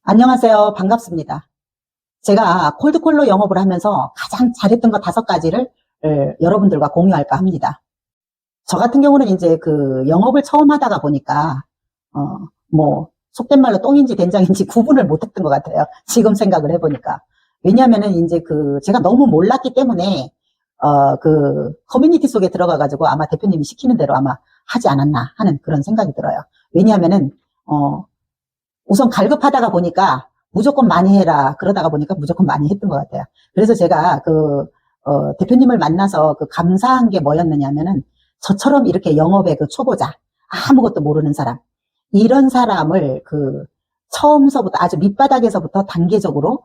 안녕하세요. 반갑습니다. 제가 콜드콜로 영업을 하면서 가장 잘했던 거 5가지를 여러분들과 공유할까 합니다. 저 같은 경우는 이제 그 영업을 처음 하다가 보니까, 속된 말로 똥인지 된장인지 구분을 못 했던 것 같아요. 지금 생각을 해보니까. 왜냐하면은 이제 제가 너무 몰랐기 때문에, 커뮤니티 속에 들어가가지고 아마 대표님이 시키는 대로 아마 하지 않았나 하는 그런 생각이 들어요. 왜냐하면은, 우선 갈급하다가 보니까 무조건 많이 해라. 그러다가 보니까 무조건 많이 했던 것 같아요. 그래서 제가 대표님을 만나서 감사한 게 뭐였느냐면은 저처럼 이렇게 영업의 초보자, 아무것도 모르는 사람, 이런 사람을 처음서부터 아주 밑바닥에서부터 단계적으로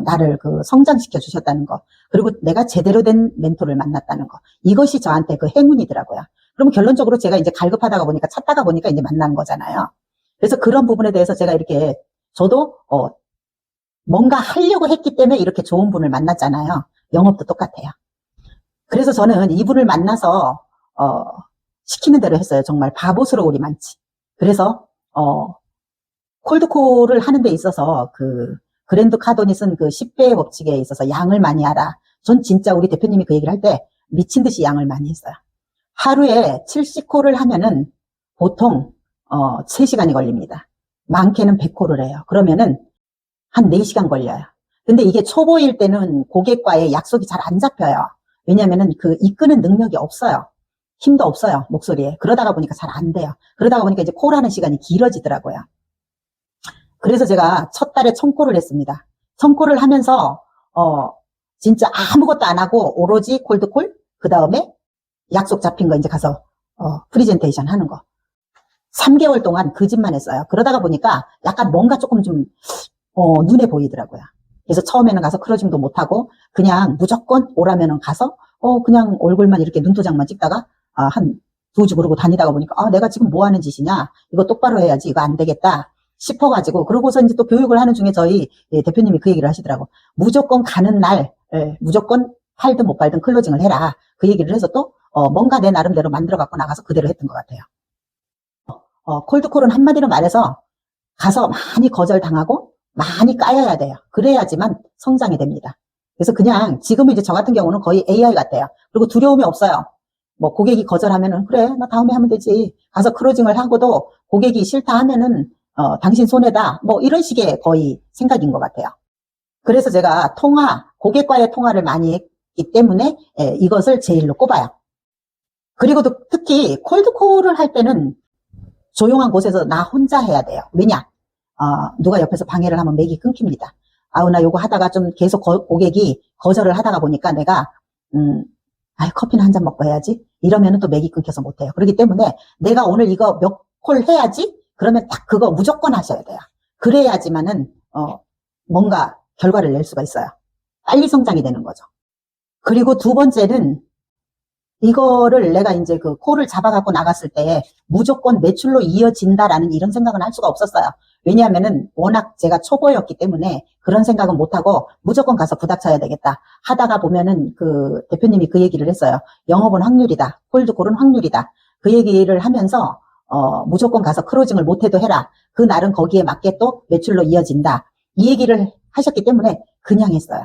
나를 성장시켜 주셨다는 거. 그리고 내가 제대로 된 멘토를 만났다는 거. 이것이 저한테 행운이더라고요. 그러면 결론적으로 제가 이제 갈급하다가 보니까 찾다가 보니까 이제 만난 거잖아요. 그래서 그런 부분에 대해서 제가 이렇게 저도 뭔가 하려고 했기 때문에 이렇게 좋은 분을 만났잖아요. 영업도 똑같아요. 그래서 저는 이분을 만나서 시키는 대로 했어요. 정말 바보스러울이 많지. 그래서 콜드콜을 하는 데 있어서 그랜드 카돈이 쓴 10배의 법칙에 있어서 양을 많이 하라. 전 진짜 우리 대표님이 그 얘기를 할 때 미친 듯이 양을 많이 했어요. 하루에 70콜을 하면은 보통 3시간이 걸립니다. 많게는 100콜을 해요. 그러면은 한 4시간 걸려요. 근데 이게 초보일 때는 고객과의 약속이 잘 안 잡혀요. 왜냐면은 이끄는 능력이 없어요. 힘도 없어요, 목소리에. 그러다가 보니까 잘 안 돼요. 그러다가 보니까 이제 콜하는 시간이 길어지더라고요. 그래서 제가 첫 달에 1000콜을 했습니다. 1000콜을 하면서 진짜 아무것도 안 하고 오로지 콜드콜, 그 다음에 약속 잡힌 거 이제 가서 프리젠테이션 하는 거. 3개월 동안 그 짓만 했어요. 그러다가 보니까 약간 뭔가 조금 좀 눈에 보이더라고요. 그래서 처음에는 가서 클로징도 못하고 그냥 무조건 오라면은 가서 그냥 얼굴만 이렇게 눈도장만 찍다가 한 2주 그러고 다니다가 보니까 내가 지금 뭐 하는 짓이냐, 이거 똑바로 해야지, 이거 안 되겠다 싶어가지고, 그러고서 이제 또 교육을 하는 중에 저희 대표님이 그 얘기를 하시더라고. 무조건 가는 날 무조건 팔든 못 팔든 클로징을 해라, 그 얘기를 해서 또 뭔가 내 나름대로 만들어 갖고 나가서 그대로 했던 것 같아요. 콜드콜은 한마디로 말해서 가서 많이 거절당하고 많이 까여야 돼요. 그래야지만 성장이 됩니다. 그래서 그냥 지금은 이제 저 같은 경우는 거의 AI 같아요. 그리고 두려움이 없어요. 뭐 고객이 거절하면은 그래, 나 다음에 하면 되지. 가서 클로징을 하고도 고객이 싫다 하면은 당신 손해다. 뭐 이런 식의 거의 생각인 것 같아요. 그래서 제가 고객과의 통화를 많이 했기 때문에 이것을 제일로 꼽아요. 그리고 특히 콜드콜을 할 때는 조용한 곳에서 나 혼자 해야 돼요. 왜냐? 누가 옆에서 방해를 하면 맥이 끊깁니다. 나 요거 하다가 좀 계속 고객이 거절을 하다가 보니까 내가, 커피는 한 잔 먹고 해야지. 이러면은 또 맥이 끊겨서 못해요. 그렇기 때문에 내가 오늘 이거 몇 콜 해야지? 그러면 딱 그거 무조건 하셔야 돼요. 그래야지만은, 뭔가 결과를 낼 수가 있어요. 빨리 성장이 되는 거죠. 그리고 두 번째는 이거를 내가 이제 콜을 잡아갖고 나갔을 때 무조건 매출로 이어진다라는 이런 생각은 할 수가 없었어요. 왜냐하면은 워낙 제가 초보였기 때문에 그런 생각은 못하고 무조건 가서 부닥쳐야 되겠다 하다가 보면은 대표님이 그 얘기를 했어요. 영업은 확률이다. 콜드콜은 확률이다. 그 얘기를 하면서 무조건 가서 클로징을 못해도 해라. 그날은 거기에 맞게 또 매출로 이어진다. 이 얘기를 하셨기 때문에 그냥 했어요.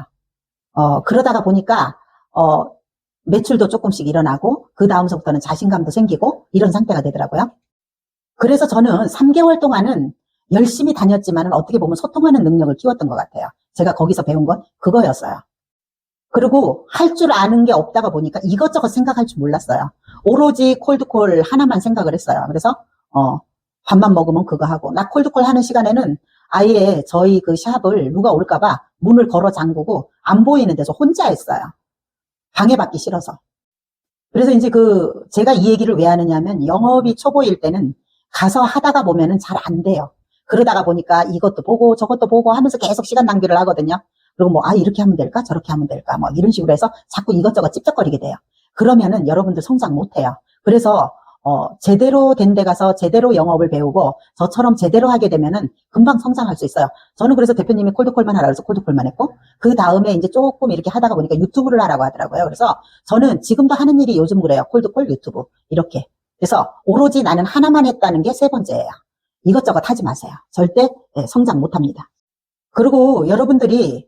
그러다가 보니까 매출도 조금씩 일어나고 그 다음서부터는 자신감도 생기고 이런 상태가 되더라고요. 그래서 저는 3개월 동안은 열심히 다녔지만 어떻게 보면 소통하는 능력을 키웠던 것 같아요. 제가 거기서 배운 건 그거였어요. 그리고 할 줄 아는 게 없다가 보니까 이것저것 생각할 줄 몰랐어요. 오로지 콜드콜 하나만 생각을 했어요. 그래서 밥만 먹으면 그거 하고, 나 콜드콜 하는 시간에는 아예 저희 샵을 누가 올까봐 문을 걸어 잠그고 안 보이는 데서 혼자 했어요. 방해받기 싫어서. 그래서 이제 제가 이 얘기를 왜 하느냐면 영업이 초보일 때는 가서 하다가 보면은 잘 안 돼요. 그러다가 보니까 이것도 보고 저것도 보고 하면서 계속 시간 낭비를 하거든요. 그리고 이렇게 하면 될까? 저렇게 하면 될까? 뭐 이런 식으로 해서 자꾸 이것저것 찝쩍거리게 돼요. 그러면은 여러분들 성장 못 해요. 그래서 제대로 된 데 가서 제대로 영업을 배우고 저처럼 제대로 하게 되면은 금방 성장할 수 있어요. 저는 그래서 대표님이 콜드콜만 하라 그래서 콜드콜만 했고, 그 다음에 이제 조금 이렇게 하다가 보니까 유튜브를 하라고 하더라고요. 그래서 저는 지금도 하는 일이 요즘 그래요. 콜드콜, 유튜브 이렇게. 그래서 오로지 나는 하나만 했다는 게 3번째예요. 이것저것 하지 마세요. 절대 성장 못 합니다. 그리고 여러분들이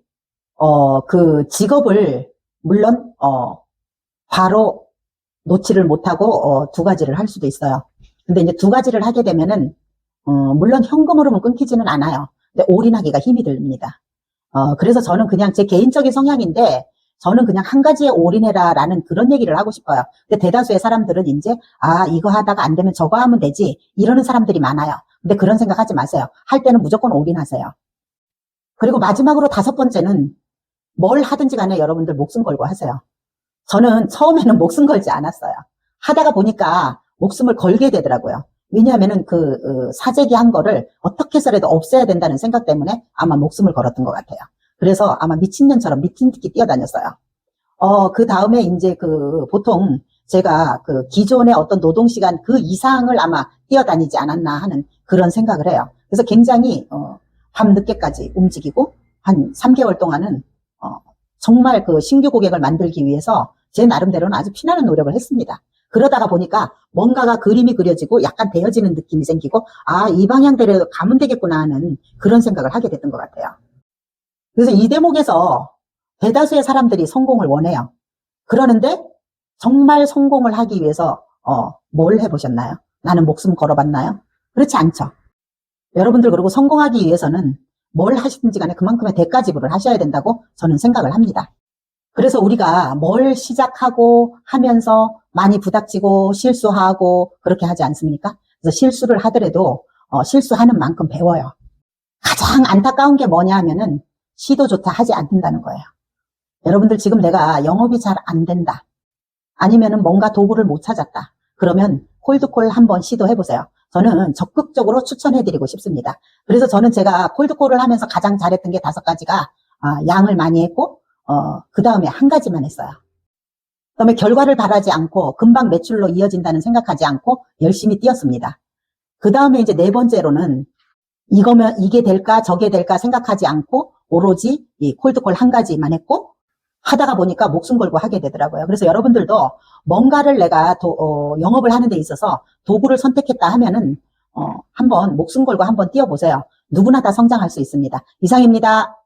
그 직업을 물론 바로 놓지를 못하고 두 가지를 할 수도 있어요. 근데 이제 두 가지를 하게 되면은 물론 현금으로는 끊기지는 않아요. 근데 올인하기가 힘이 듭니다. 그래서 저는 그냥 제 개인적인 성향인데 저는 그냥 한 가지에 올인해라라는 그런 얘기를 하고 싶어요. 근데 대다수의 사람들은 이제 이거 하다가 안 되면 저거 하면 되지 이러는 사람들이 많아요. 근데 그런 생각하지 마세요. 할 때는 무조건 올인하세요. 그리고 마지막으로 다섯 번째는 뭘 하든지 간에 여러분들 목숨 걸고 하세요. 저는 처음에는 목숨 걸지 않았어요. 하다가 보니까 목숨을 걸게 되더라고요. 왜냐하면은 사재기 한 거를 어떻게 해서라도 없애야 된다는 생각 때문에 아마 목숨을 걸었던 것 같아요. 그래서 아마 미친년처럼 미친듯이 뛰어다녔어요. 그 다음에 이제 보통 제가 기존의 어떤 노동시간 그 이상을 아마 뛰어다니지 않았나 하는 그런 생각을 해요. 그래서 굉장히, 밤늦게까지 움직이고 한 3개월 동안은, 정말 신규 고객을 만들기 위해서 제 나름대로는 아주 피나는 노력을 했습니다. 그러다가 보니까 뭔가가 그림이 그려지고 약간 되어지는 느낌이 생기고, 이 방향대로 가면 되겠구나 하는 그런 생각을 하게 됐던 것 같아요. 그래서 이 대목에서 대다수의 사람들이 성공을 원해요. 그러는데 정말 성공을 하기 위해서 뭘 해보셨나요? 나는 목숨 걸어봤나요? 그렇지 않죠. 여러분들 그리고 성공하기 위해서는 뭘 하시든지 간에 그만큼의 대가 지불을 하셔야 된다고 저는 생각을 합니다. 그래서 우리가 뭘 시작하고 하면서 많이 부닥치고 실수하고 그렇게 하지 않습니까? 그래서 실수를 하더라도 실수하는 만큼 배워요. 가장 안타까운 게 뭐냐 하면은 시도조차 하지 않는다는 거예요. 여러분들 지금 내가 영업이 잘 안 된다. 아니면은 뭔가 도구를 못 찾았다. 그러면 콜드콜 한번 시도해보세요. 저는 적극적으로 추천해드리고 싶습니다. 그래서 저는 제가 콜드콜을 하면서 가장 잘했던 게 5가지가 양을 많이 했고 그 다음에 한 가지만 했어요. 그 다음에 결과를 바라지 않고 금방 매출로 이어진다는 생각하지 않고 열심히 뛰었습니다. 그 다음에 이제 4번째로는 이거면 이게 될까 저게 될까 생각하지 않고 오로지 이 콜드콜 한 가지만 했고 하다가 보니까 목숨 걸고 하게 되더라고요. 그래서 여러분들도 뭔가를 내가 영업을 하는 데 있어서 도구를 선택했다 하면은 한번 목숨 걸고 한번 뛰어보세요. 누구나 다 성장할 수 있습니다. 이상입니다.